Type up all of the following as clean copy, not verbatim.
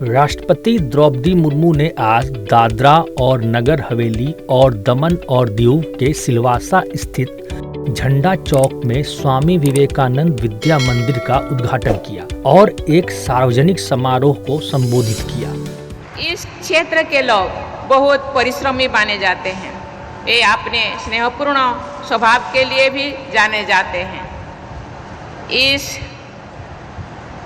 राष्ट्रपति द्रौपदी मुर्मू ने आज दादरा और नगर हवेली और दमन और दीव के सिलवासा स्थित झंडा चौक में स्वामी विवेकानंद विद्या मंदिर का उद्घाटन किया और एक सार्वजनिक समारोह को संबोधित किया। इस क्षेत्र के लोग बहुत परिश्रमी माने जाते हैं। वे अपने स्नेहपूर्ण स्वभाव के लिए भी जाने जाते हैं। इस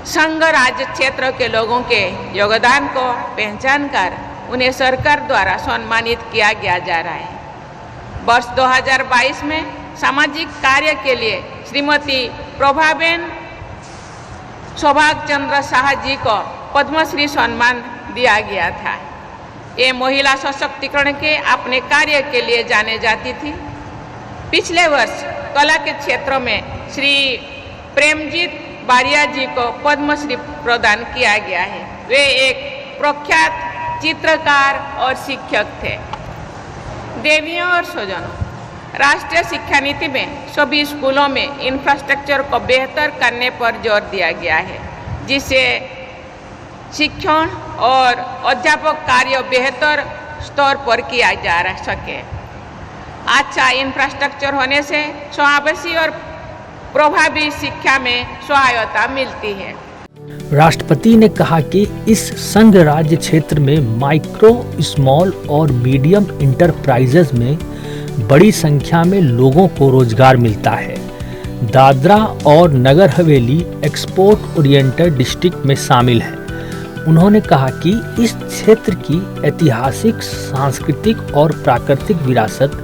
संघ राज्य क्षेत्र के लोगों के योगदान को पहचान कर उन्हें सरकार द्वारा सम्मानित किया गया जा रहा है। वर्ष 2022 में सामाजिक कार्य के लिए श्रीमती प्रभाबेन सौभाग्य चंद्र शाह जी को पद्मश्री सम्मान दिया गया था। ये महिला सशक्तिकरण के अपने कार्य के लिए जाने जाती थी। पिछले वर्ष कला के क्षेत्र में श्री प्रेमजीत बारिया जी को पद्मश्री प्रदान किया गया है। वे एक प्रख्यात चित्रकार और शिक्षक थे। देवियों और स्वजनों, राष्ट्रीय शिक्षा नीति में सभी स्कूलों में इंफ्रास्ट्रक्चर को बेहतर करने पर जोर दिया गया है, जिससे शिक्षण और अध्यापक कार्य बेहतर स्तर पर किया जा सके। अच्छा इंफ्रास्ट्रक्चर होने से समावेशी और प्रभावी शिक्षा में सहायता मिलती है। राष्ट्रपति ने कहा कि इस संघ राज्य क्षेत्र में माइक्रो, स्मॉल और मीडियम इंटरप्राइजेज में बड़ी संख्या में लोगों को रोजगार मिलता है। दादरा और Nagar Haveli export oriented district में शामिल है। उन्होंने कहा कि इस क्षेत्र की ऐतिहासिक, सांस्कृतिक और प्राकृतिक विरासत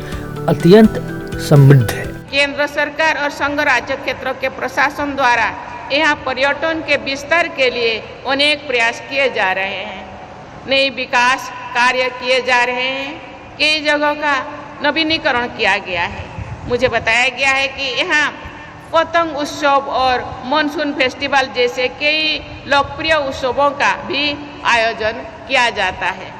अत्यंत समृद्ध है। केंद्र सरकार और संघ राज्य क्षेत्रों के प्रशासन द्वारा यहाँ पर्यटन के विस्तार के लिए अनेक प्रयास किए जा रहे हैं। नई विकास कार्य किए जा रहे हैं। कई जगहों का नवीनीकरण किया गया है। मुझे बताया गया है कि यहाँ पतंग उत्सव और मानसून फेस्टिवल जैसे कई लोकप्रिय उत्सवों का भी आयोजन किया जाता है।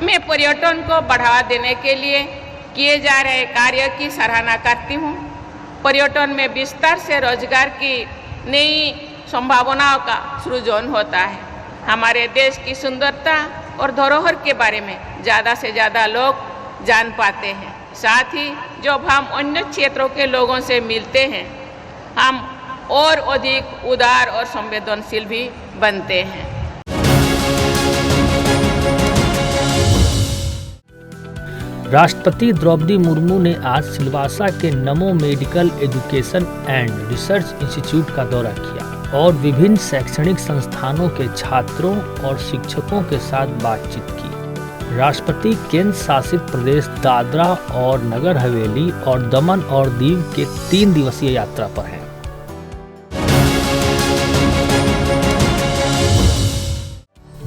मैं पर्यटन को बढ़ावा देने के लिए किए जा रहे कार्य की सराहना करती हूँ। पर्यटन में विस्तार से रोजगार की नई संभावनाओं का सृजन होता है। हमारे देश की सुंदरता और धरोहर के बारे में ज़्यादा से ज़्यादा लोग जान पाते हैं। साथ ही जब हम अन्य क्षेत्रों के लोगों से मिलते हैं, हम और अधिक उदार और संवेदनशील भी बनते हैं। राष्ट्रपति द्रौपदी मुर्मू ने आज सिलवासा के नमो medical education and research institute का दौरा किया और विभिन्न शैक्षणिक संस्थानों के छात्रों और शिक्षकों के साथ बातचीत की। राष्ट्रपति केंद्र शासित प्रदेश दादरा और नगर हवेली और दमन और दीव के 3 दिवसीय यात्रा पर हैं।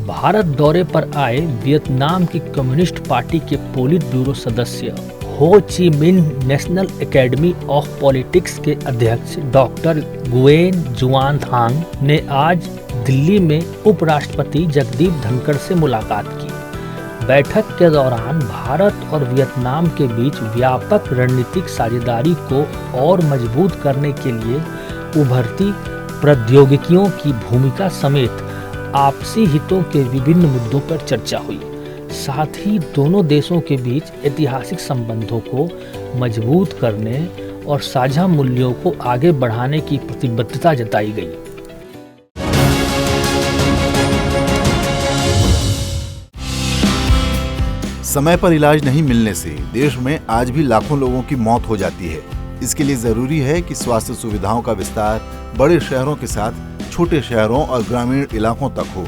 भारत दौरे पर आए वियतनाम की कम्युनिस्ट पार्टी के पोलिट ब्यूरो सदस्य हो Chi Minh national academy of politics के अध्यक्ष डॉक्टर गुएन जुआन थांग ने आज दिल्ली में उपराष्ट्रपति जगदीप धनखड़ से मुलाकात की। बैठक के दौरान भारत और वियतनाम के बीच व्यापक रणनीतिक साझेदारी को और मजबूत करने के लिए उभरती प्रौद्योगिकियों की भूमिका समेत आपसी हितों के विभिन्न मुद्दों पर चर्चा हुई। साथ ही दोनों देशों के बीच ऐतिहासिक संबंधों को मजबूत करने और साझा मूल्यों को आगे बढ़ाने की प्रतिबद्धता जताई गई। समय पर इलाज नहीं मिलने से देश में आज भी लाखों लोगों की मौत हो जाती है। इसके लिए जरूरी है कि स्वास्थ्य सुविधाओं का विस्तार बड़े शहरों के साथ छोटे शहरों और ग्रामीण इलाकों तक हो।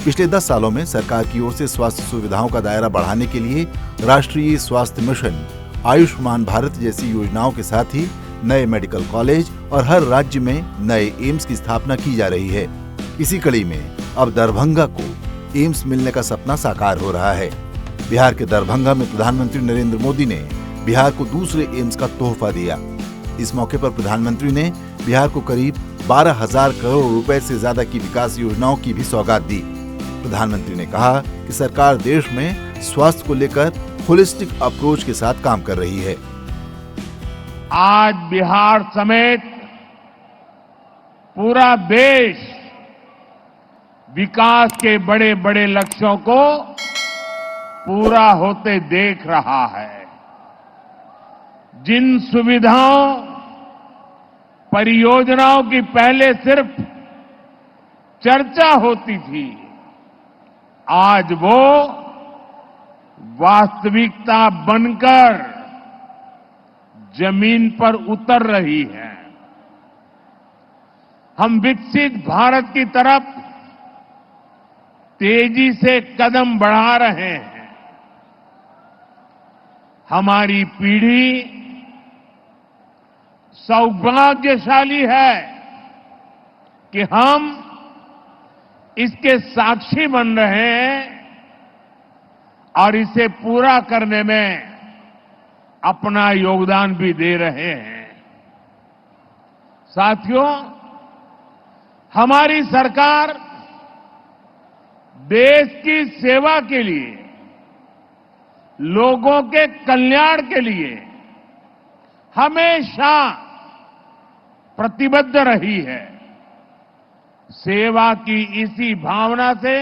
पिछले 10 सालों में सरकार की ओर से स्वास्थ्य सुविधाओं का दायरा बढ़ाने के लिए राष्ट्रीय स्वास्थ्य मिशन, आयुष्मान भारत जैसी योजनाओं के साथ ही नए मेडिकल कॉलेज और हर राज्य में नए एम्स की स्थापना की जा रही है। इसी कड़ी में अब दरभंगा को एम्स मिलने का सपना साकार हो रहा है। बिहार के दरभंगा में प्रधानमंत्री नरेंद्र मोदी ने बिहार को दूसरे एम्स का तोहफा दिया। इस मौके पर प्रधानमंत्री ने बिहार को करीब 12,000 करोड़ रुपए से ज्यादा की विकास योजनाओं की भी सौगात दी। प्रधानमंत्री ने कहा कि सरकार देश में स्वास्थ्य को लेकर होलिस्टिक अप्रोच के साथ काम कर रही है। आज बिहार समेत पूरा देश विकास के बड़े बड़े लक्ष्यों को पूरा होते देख रहा है। जिन सुविधाओं, परियोजनाओं की पहले सिर्फ चर्चा होती थी, आज वो वास्तविकता बनकर जमीन पर उतर रही है। हम विकसित भारत की तरफ तेजी से कदम बढ़ा रहे हैं। हमारी पीढ़ी सौभाग्यशाली है कि हम इसके साक्षी बन रहे हैं और इसे पूरा करने में अपना योगदान भी दे रहे हैं। साथियों, हमारी सरकार देश की सेवा के लिए, लोगों के कल्याण के लिए हमेशा प्रतिबद्ध रही है। सेवा की इसी भावना से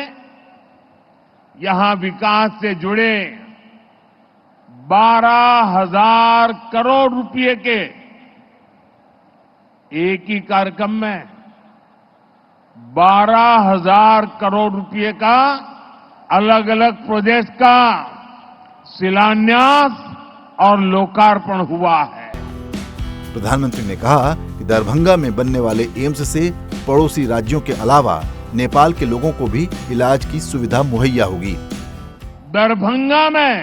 यहां विकास से जुड़े 12,000 करोड़ रुपए के एक ही कार्यक्रम में 12,000 करोड़ रुपए का अलग अलग प्रोजेक्ट का शिलान्यास और लोकार्पण हुआ है। प्रधानमंत्री ने कहा कि दरभंगा में बनने वाले एम्स से पड़ोसी राज्यों के अलावा नेपाल के लोगों को भी इलाज की सुविधा मुहैया होगी। दरभंगा में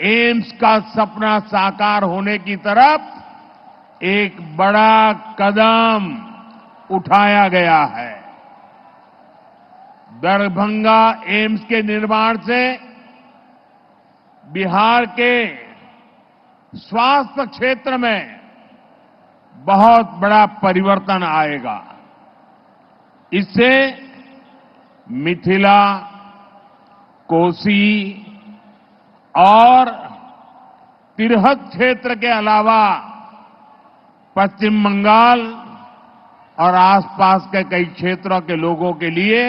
एम्स का सपना साकार होने की तरफ एक बड़ा कदम उठाया गया है। दरभंगा एम्स के निर्माण से बिहार के स्वास्थ्य क्षेत्र में बहुत बड़ा परिवर्तन आएगा। इससे मिथिला, कोसी और तिरहुत क्षेत्र के अलावा पश्चिम बंगाल और आसपास के कई क्षेत्रों के लोगों के लिए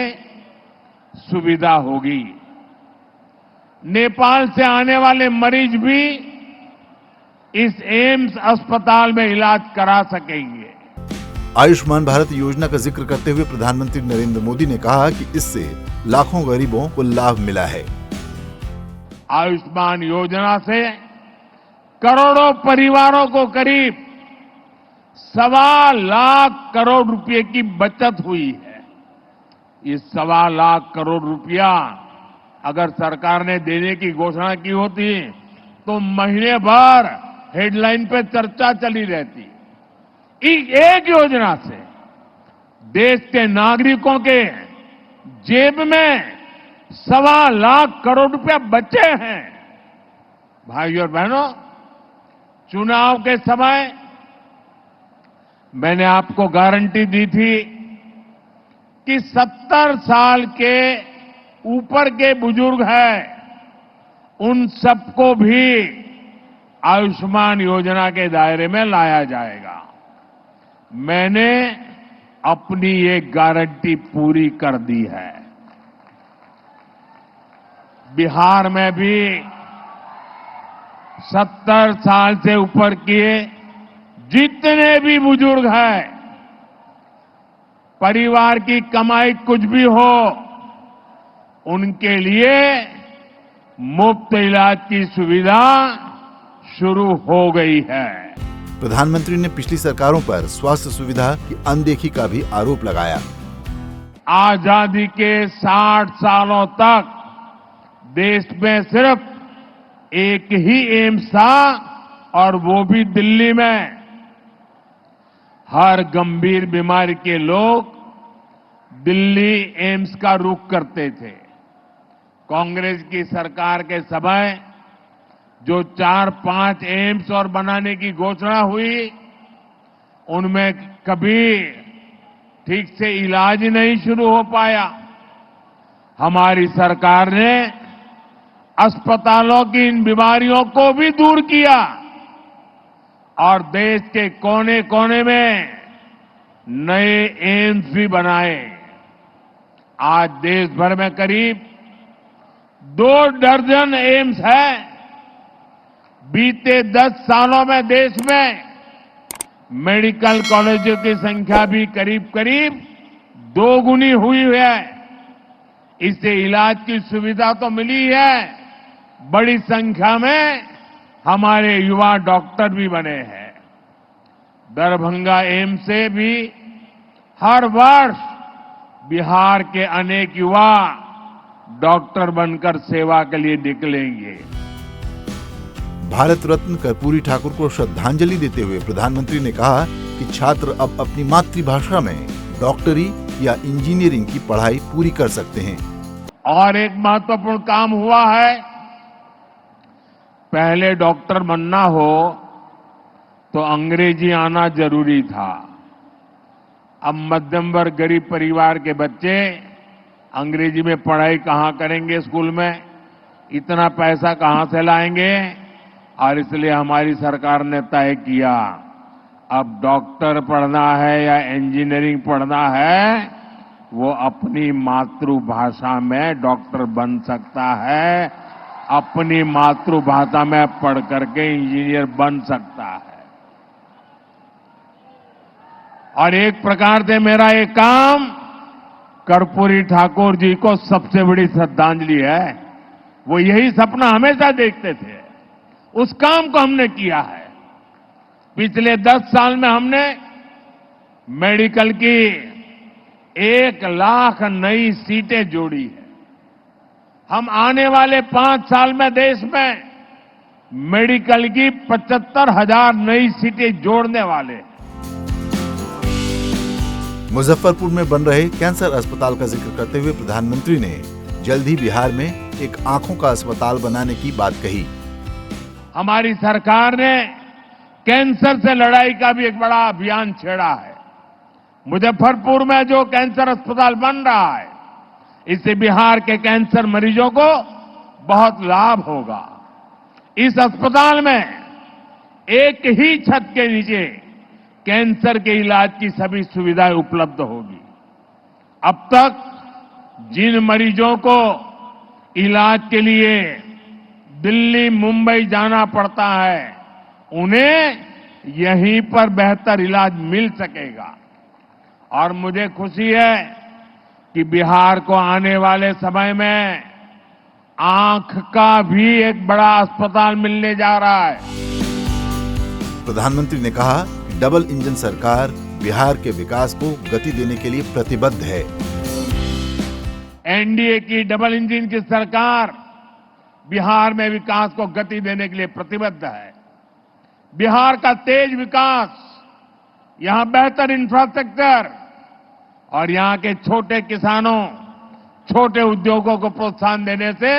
सुविधा होगी। नेपाल से आने वाले मरीज भी इस एम्स अस्पताल में इलाज करा सकेंगे। आयुष्मान भारत योजना का जिक्र करते हुए प्रधानमंत्री नरेंद्र मोदी ने कहा कि इससे लाखों गरीबों को लाभ मिला है। आयुष्मान योजना से करोड़ों परिवारों को करीब 1.25 लाख करोड़ रुपए की बचत हुई है। ये 1.25 लाख करोड़ रुपया अगर सरकार ने देने की घोषणा की होती तो महीने भर हेडलाइन पे चर्चा चली रहती। एक योजना से देश के नागरिकों के जेब में 1.25 लाख करोड़ रुपया बचे हैं। भाइयों और बहनों, चुनाव के समय मैंने आपको गारंटी दी थी कि 70 साल के ऊपर के बुजुर्ग हैं, उन सबको भी आयुष्मान योजना के दायरे में लाया जाएगा। मैंने अपनी ये गारंटी पूरी कर दी है। बिहार में भी 70 साल से ऊपर के जितने भी बुजुर्ग हैं, परिवार की कमाई कुछ भी हो, उनके लिए मुफ्त इलाज की सुविधा शुरू हो गई है। प्रधानमंत्री ने पिछली सरकारों पर स्वास्थ्य सुविधा की अनदेखी का भी आरोप लगाया। आजादी के 60 सालों तक देश में सिर्फ एक ही एम्स था और वो भी दिल्ली में। हर गंभीर बीमारी के लोग दिल्ली एम्स का रुख करते थे। कांग्रेस की सरकार के समय जो 4-5 एम्स और बनाने की घोषणा हुई, उनमें कभी ठीक से इलाज नहीं शुरू हो पाया। हमारी सरकार ने अस्पतालों की इन बीमारियों को भी दूर किया और देश के कोने कोने में नए एम्स भी बनाए। आज देश भर में करीब 2 दर्जन एम्स है। बीते 10 सालों में देश में मेडिकल कॉलेजों की संख्या भी करीब करीब 2 गुनी हुई है। इससे इलाज की सुविधा तो मिली है, बड़ी संख्या में हमारे युवा डॉक्टर भी बने हैं। दरभंगा एम्स से भी हर वर्ष बिहार के अनेक युवा डॉक्टर बनकर सेवा के लिए निकलेंगे। भारत रत्न कर्पूरी ठाकुर को श्रद्धांजलि देते हुए प्रधानमंत्री ने कहा कि छात्र अब अपनी मातृभाषा में डॉक्टरी या इंजीनियरिंग की पढ़ाई पूरी कर सकते हैं। और एक महत्वपूर्ण काम हुआ है। पहले डॉक्टर बनना हो तो अंग्रेजी आना जरूरी था। अब मध्यम वर्ग गरीब परिवार के बच्चे अंग्रेजी में पढ़ाई कहां करेंगे, स्कूल में इतना पैसा कहां से लाएंगे। और इसलिए हमारी सरकार ने तय किया, अब डॉक्टर पढ़ना है या इंजीनियरिंग पढ़ना है, वो अपनी मातृभाषा में डॉक्टर बन सकता है, अपनी मातृभाषा में पढ़ करके इंजीनियर बन सकता है। और एक प्रकार से मेरा ये काम कर्पूरी ठाकुर जी को सबसे बड़ी श्रद्धांजलि है। वो यही सपना हमेशा देखते थे, उस काम को हमने किया है। पिछले 10 साल में हमने मेडिकल की 1 लाख नई सीटें जोड़ी है। हम आने वाले 5 साल में देश में मेडिकल की 75,000 नई सीटें जोड़ने वाले हैं। मुजफ्फरपुर में बन रहे कैंसर अस्पताल का जिक्र करते हुए प्रधानमंत्री ने जल्द ही बिहार में एक आंखों का अस्पताल बनाने की बात कही। हमारी सरकार ने कैंसर से लड़ाई का भी एक बड़ा अभियान छेड़ा है। मुजफ्फरपुर में जो कैंसर अस्पताल बन रहा है, इससे बिहार के कैंसर मरीजों को बहुत लाभ होगा। इस अस्पताल में एक ही छत के नीचे कैंसर के इलाज की सभी सुविधाएं उपलब्ध होगी। अब तक जिन मरीजों को इलाज के लिए दिल्ली, मुंबई जाना पड़ता है, उन्हें यहीं पर बेहतर इलाज मिल सकेगा। और मुझे खुशी है कि बिहार को आने वाले समय में आंख का भी एक बड़ा अस्पताल मिलने जा रहा है। प्रधानमंत्री ने कहा कि डबल इंजन सरकार बिहार के विकास को गति देने के लिए प्रतिबद्ध है। एनडीए की डबल इंजन की सरकार बिहार में विकास को गति देने के लिए प्रतिबद्ध है। बिहार का तेज विकास, यहां बेहतर इंफ्रास्ट्रक्चर और यहां के छोटे किसानों, छोटे उद्योगों को प्रोत्साहन देने से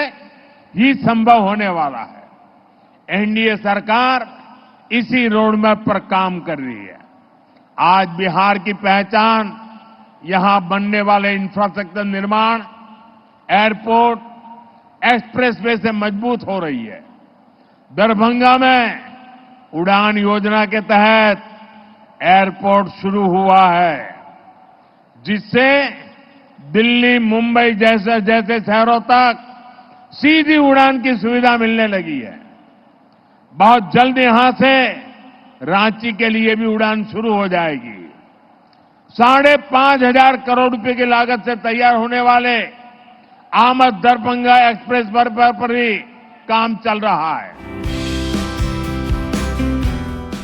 ही संभव होने वाला है। एनडीए सरकार इसी रोडमैप पर काम कर रही है। आज बिहार की पहचान यहां बनने वाले इंफ्रास्ट्रक्चर निर्माण, एयरपोर्ट, एक्सप्रेसवे से मजबूत हो रही है। दरभंगा में उड़ान योजना के तहत एयरपोर्ट शुरू हुआ है, जिससे दिल्ली, मुंबई जैसे जैसे शहरों तक सीधी उड़ान की सुविधा मिलने लगी है। बहुत जल्द यहां से रांची के लिए भी उड़ान शुरू हो जाएगी। 5,500 करोड़ रुपए की लागत से तैयार होने वाले आमद दरभंगा एक्सप्रेस पर भी काम चल रहा है।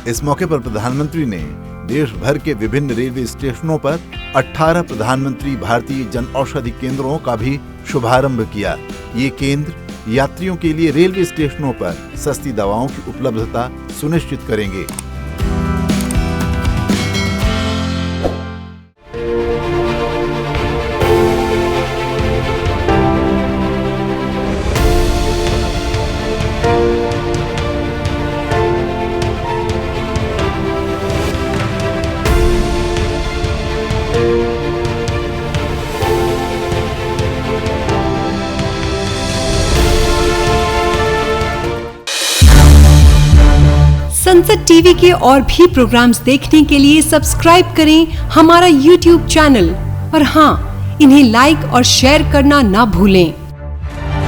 इस मौके पर प्रधानमंत्री ने देश भर के विभिन्न रेलवे स्टेशनों पर 18 प्रधानमंत्री भारतीय जन औषधि केंद्रों का भी शुभारंभ किया। ये केंद्र यात्रियों के लिए रेलवे स्टेशनों पर सस्ती दवाओं की उपलब्धता सुनिश्चित करेंगे। संसद टीवी के और भी प्रोग्राम्स देखने के लिए सब्सक्राइब करें हमारा YouTube चैनल और हाँ, इन्हें लाइक और शेयर करना ना भूलें।